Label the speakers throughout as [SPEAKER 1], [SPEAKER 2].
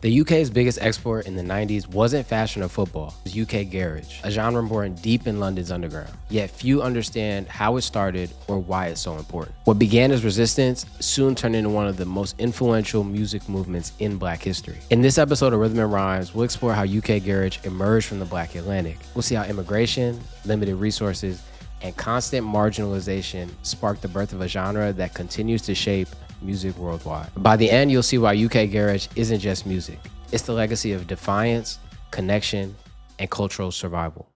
[SPEAKER 1] The UK's biggest export in the 90s wasn't fashion or football, it was UK garage, a genre born deep in London's underground. Yet few understand how it started or why it's so important. What began as resistance soon turned into one of the most influential music movements in Black history. In this episode of Rhythm and Rhymes, we'll explore how UK garage emerged from the Black Atlantic. We'll see how immigration, limited resources, and constant marginalization sparked the birth of a genre that continues to shape music worldwide. By the end, you'll see why UK garage isn't just music. It's the legacy of defiance, connection, and cultural survival.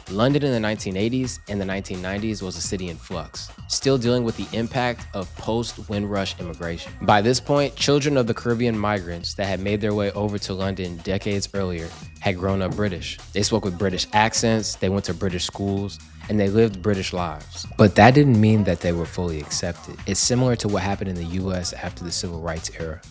[SPEAKER 1] London in the 1980s and the 1990s was a city in flux, still dealing with the impact of post-Windrush immigration. By this point, children of the Caribbean migrants that had made their way over to London decades earlier had grown up British. They spoke with British accents, they went to British schools, and they lived British lives. But that didn't mean that they were fully accepted. It's similar to what happened in the US after the Civil Rights era.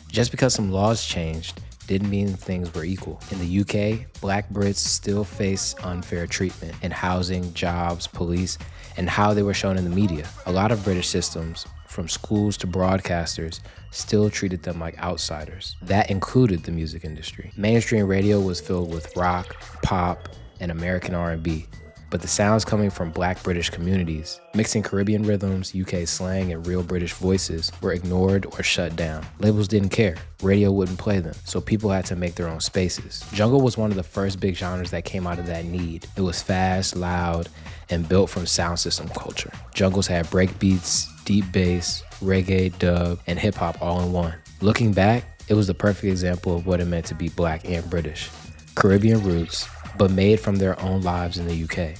[SPEAKER 1] Just because some laws changed didn't mean things were equal. In the UK, Black Brits still face unfair treatment in housing, jobs, police, and how they were shown in the media. A lot of British systems, from schools to broadcasters, still treated them like outsiders. That included the music industry. Mainstream radio was filled with rock, pop, and American R&B. But the sounds coming from Black British communities, mixing Caribbean rhythms, UK slang, and real British voices, were ignored or shut down. Labels didn't care. Radio wouldn't play them, so people had to make their own spaces. Jungle was one of the first big genres that came out of that need. It was fast, loud, and built from sound system culture. Jungles had breakbeats, deep bass, reggae, dub, and hip-hop all in one. Looking back, it was the perfect example of what it meant to be Black and British. Caribbean roots, but made from their own lives in the UK.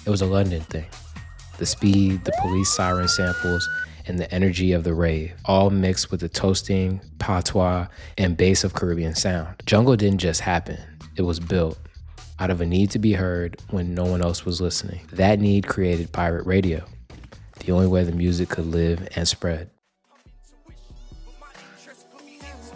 [SPEAKER 1] It was a London thing. The speed, the police siren samples, and the energy of the rave, all mixed with the toasting, patois, and bass of Caribbean sound. Jungle didn't just happen, it was built out of a need to be heard when no one else was listening. That need created pirate radio, the only way the music could live and spread.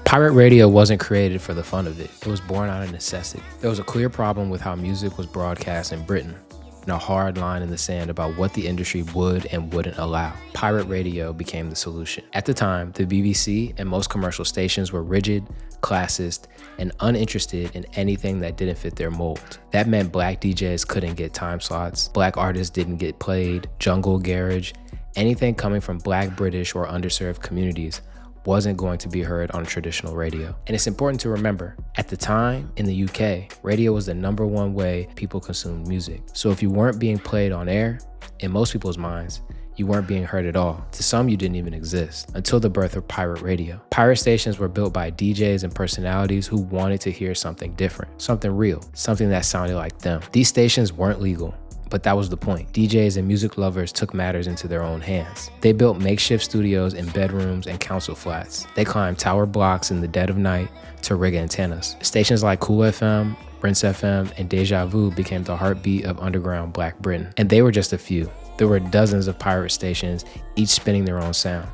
[SPEAKER 1] Pirate radio wasn't created for the fun of it. It was born out of necessity. There was a clear problem with how music was broadcast in Britain, and a hard line in the sand about what the industry would and wouldn't allow. Pirate radio became the solution. At the time, the BBC and most commercial stations were rigid, classist, and uninterested in anything that didn't fit their mold. That meant Black DJs couldn't get time slots, Black artists didn't get played, jungle, garage, anything coming from Black, British, or underserved communities wasn't going to be heard on traditional radio. And it's important to remember, at the time, in the UK, radio was the #1 way people consumed music. So if you weren't being played on air, in most people's minds, you weren't being heard at all. To some, you didn't even exist, until the birth of pirate radio. Pirate stations were built by DJs and personalities who wanted to hear something different, something real, something that sounded like them. These stations weren't legal, but that was the point. DJs and music lovers took matters into their own hands. They built makeshift studios in bedrooms and council flats. They climbed tower blocks in the dead of night to rig antennas. Stations like Cool FM, Rinse FM, and Deja Vu became the heartbeat of underground Black Britain. And they were just a few. There were dozens of pirate stations, each spinning their own sound,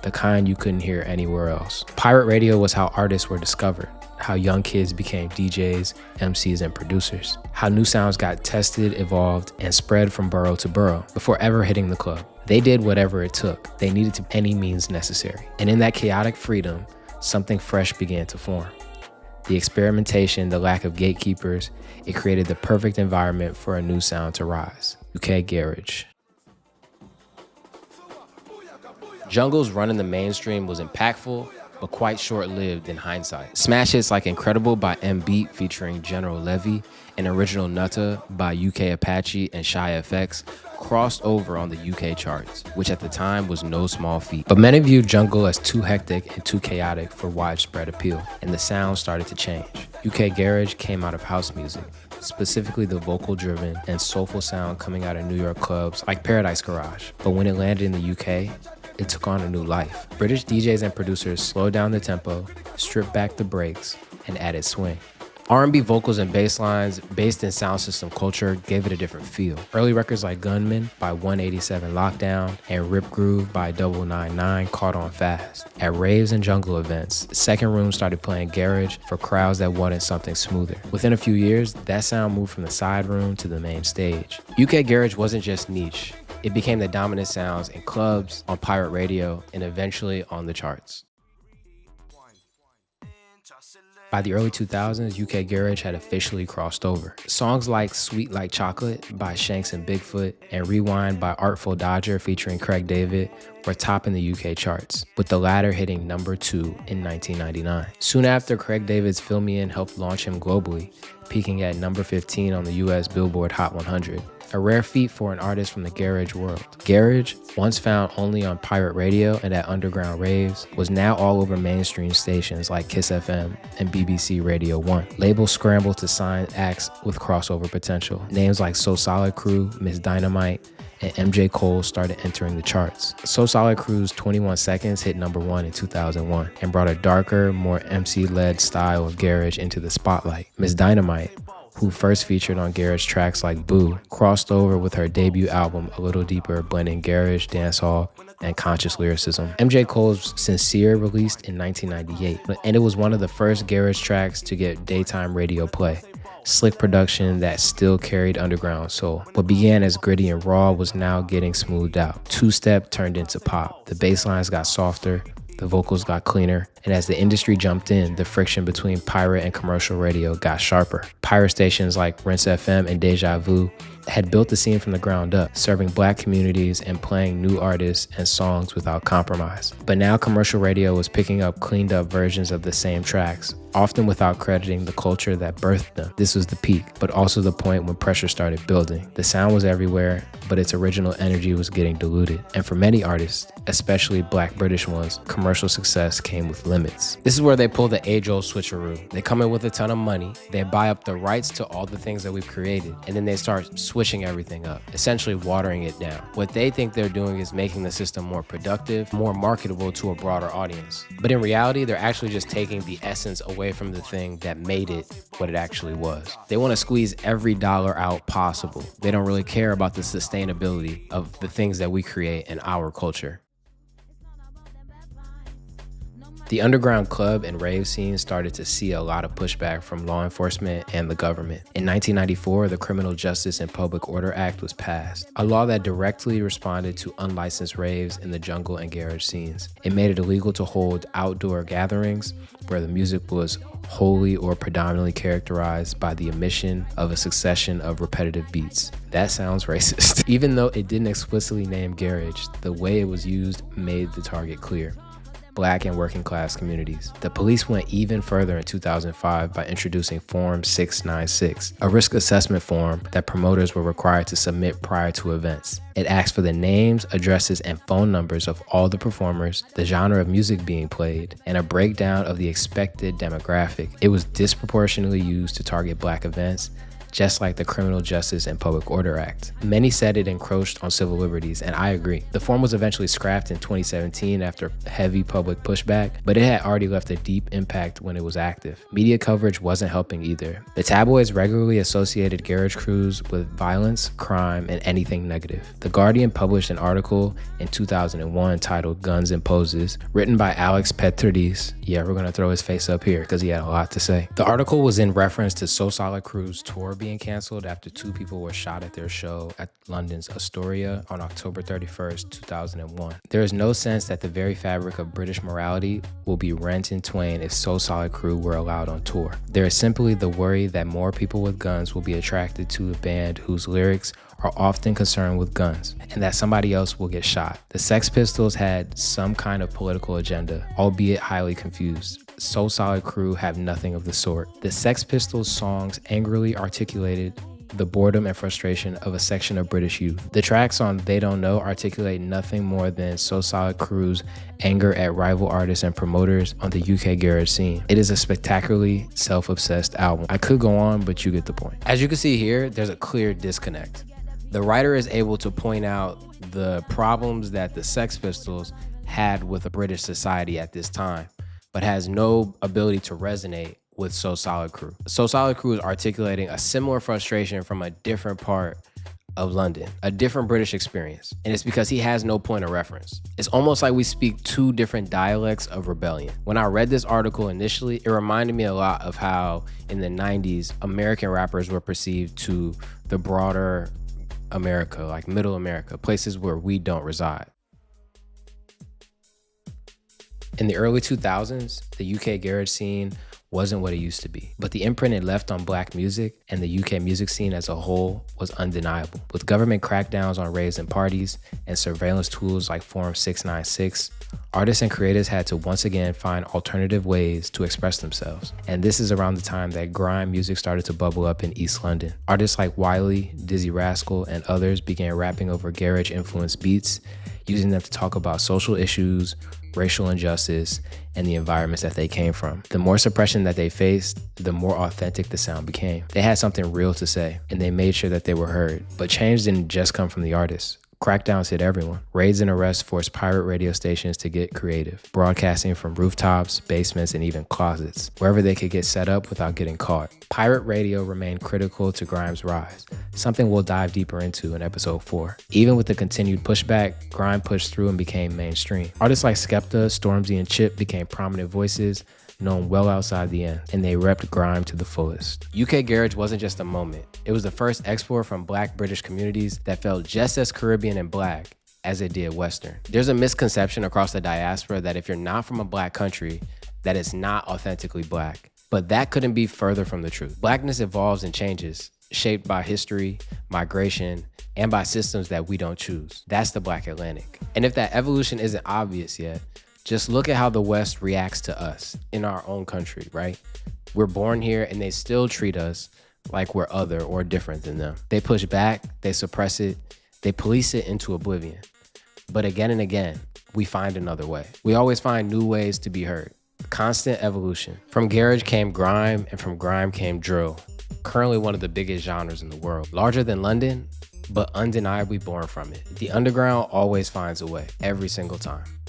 [SPEAKER 1] the kind you couldn't hear anywhere else. Pirate radio was how artists were discovered, how young kids became DJs, MCs, and producers, how new sounds got tested, evolved, and spread from borough to borough before ever hitting the club. They did whatever it took. They needed to any means necessary. And in that chaotic freedom, something fresh began to form. The experimentation, the lack of gatekeepers, it created the perfect environment for a new sound to rise. UK garage. Jungle's run in the mainstream was impactful, but quite short-lived in hindsight. Smash hits like Incredible by M Beat featuring General Levy and Original Nutta by UK Apache and Shy FX crossed over on the UK charts, which at the time was no small feat. But many viewed Jungle as too hectic and too chaotic for widespread appeal, and the sound started to change. UK garage came out of house music, specifically the vocal-driven and soulful sound coming out of New York clubs like Paradise Garage. But when it landed in the UK, it took on a new life. British DJs and producers slowed down the tempo, stripped back the breaks, and added swing. R&B vocals and bass lines based in sound system culture gave it a different feel. Early records like Gunman by 187 Lockdown and Rip Groove by 999 caught on fast. At raves and jungle events, Second Room started playing garage for crowds that wanted something smoother. Within a few years, that sound moved from the side room to the main stage. UK garage wasn't just niche. It became the dominant sounds in clubs, on pirate radio, and eventually on the charts. By the early 2000s, UK Garage had officially crossed over. Songs like Sweet Like Chocolate by Shanks and Bigfoot and Rewind by Artful Dodger featuring Craig David were topping the UK charts, with the latter hitting number 2 in 1999. Soon after, Craig David's Fill Me In helped launch him globally, peaking at number 15 on the US Billboard Hot 100. A rare feat for an artist from the garage world. Garage, once found only on pirate radio and at underground raves, was now all over mainstream stations like Kiss FM and BBC Radio 1. Labels scrambled to sign acts with crossover potential. Names like So Solid Crew, Miss Dynamite, and MJ Cole started entering the charts. So Solid Crew's 21 Seconds hit number 1 in 2001 and brought a darker, more MC-led style of garage into the spotlight. Miss Dynamite, who first featured on garage tracks like Boo, crossed over with her debut album A Little Deeper, blending garage, dancehall, and conscious lyricism. MJ Cole's Sincere released in 1998, and it was one of the first garage tracks to get daytime radio play. Slick production that still carried underground soul. What began as gritty and raw was now getting smoothed out. Two-step turned into pop. The bass lines got softer, the vocals got cleaner, and as the industry jumped in, the friction between pirate and commercial radio got sharper. Pirate stations like Rinse FM and Deja Vu had built the scene from the ground up, serving Black communities and playing new artists and songs without compromise. But now commercial radio was picking up cleaned up versions of the same tracks, often without crediting the culture that birthed them. This was the peak, but also the point when pressure started building. The sound was everywhere, but its original energy was getting diluted. And for many artists, especially Black British ones, commercial success came with limits. This is where they pull the age-old switcheroo. They come in with a ton of money, they buy up the rights to all the things that we've created, and then they start switching everything up, essentially watering it down. What they think they're doing is making the system more productive, more marketable to a broader audience. But in reality, they're actually just taking the essence away from the thing that made it what it actually was. They want to squeeze every dollar out possible. They don't really care about the sustainability of the things that we create in our culture. The underground club and rave scene started to see a lot of pushback from law enforcement and the government. In 1994, the Criminal Justice and Public Order Act was passed, a law that directly responded to unlicensed raves in the jungle and garage scenes. It made it illegal to hold outdoor gatherings where the music was wholly or predominantly characterized by the emission of a succession of repetitive beats. That sounds racist. Even though it didn't explicitly name garage, the way it was used made the target clear: Black and working class communities. The police went even further in 2005 by introducing Form 696, a risk assessment form that promoters were required to submit prior to events. It asked for the names, addresses, and phone numbers of all the performers, the genre of music being played, and a breakdown of the expected demographic. It was disproportionately used to target Black events, just like the Criminal Justice and Public Order Act. Many said it encroached on civil liberties, and I agree. The form was eventually scrapped in 2017 after heavy public pushback, but it had already left a deep impact when it was active. Media coverage wasn't helping either. The tabloids regularly associated garage crews with violence, crime, and anything negative. The Guardian published an article in 2001 titled Guns and Poses, written by Alex Petridis. Yeah, we're gonna throw his face up here because he had a lot to say. The article was in reference to So Solid Crew's tour being canceled after 2 people were shot at their show at London's Astoria on October 31st, 2001. There is no sense that the very fabric of British morality will be rent in twain if So Solid Crew were allowed on tour. There is simply the worry that more people with guns will be attracted to a band whose lyrics are often concerned with guns, and that somebody else will get shot. The Sex Pistols had some kind of political agenda, albeit highly confused. So Solid Crew have nothing of the sort. The Sex Pistols songs angrily articulated the boredom and frustration of a section of British youth. The tracks on They Don't Know articulate nothing more than So Solid Crew's anger at rival artists and promoters on the UK garage scene. It is a spectacularly self-obsessed album. I could go on, but you get the point. As you can see here, there's a clear disconnect. The writer is able to point out the problems that the Sex Pistols had with a British society at this time, but has no ability to resonate with So Solid Crew. So Solid Crew is articulating a similar frustration from a different part of London, a different British experience, and it's because he has no point of reference. It's almost like we speak 2 different dialects of rebellion. When I read this article initially, it reminded me a lot of how in the 90s, American rappers were perceived to the broader America, like middle America, places where we don't reside. In the early 2000s, the UK garage scene wasn't what it used to be, but the imprint it left on black music and the UK music scene as a whole was undeniable. With government crackdowns on raves and parties and surveillance tools like Form 696, artists and creators had to once again find alternative ways to express themselves. And this is around the time that grime music started to bubble up in East London. Artists like Wiley, Dizzy Rascal, and others began rapping over garage-influenced beats, using them to talk about social issues, racial injustice, and the environments that they came from. The more suppression that they faced, the more authentic the sound became. They had something real to say, and they made sure that they were heard. But change didn't just come from the artists. Crackdowns hit everyone. Raids and arrests forced pirate radio stations to get creative, broadcasting from rooftops, basements, and even closets, wherever they could get set up without getting caught. Pirate radio remained critical to grime's rise, something we'll dive deeper into in episode 4. Even with the continued pushback, grime pushed through and became mainstream. Artists like Skepta, Stormzy, and Chip became prominent voices, known well outside the end, and they repped grime to the fullest. UK Garage wasn't just a moment. It was the first export from Black British communities that felt just as Caribbean and Black as it did Western. There's a misconception across the diaspora that if you're not from a Black country, that it's not authentically Black. But that couldn't be further from the truth. Blackness evolves and changes, shaped by history, migration, and by systems that we don't choose. That's the Black Atlantic. And if that evolution isn't obvious yet, just look at how the West reacts to us in our own country, right? We're born here and they still treat us like we're other or different than them. They push back, they suppress it, they police it into oblivion. But again and again, we find another way. We always find new ways to be heard. Constant evolution. From garage came grime, and from grime came drill. Currently one of the biggest genres in the world. Larger than London, but undeniably born from it. The underground always finds a way, every single time.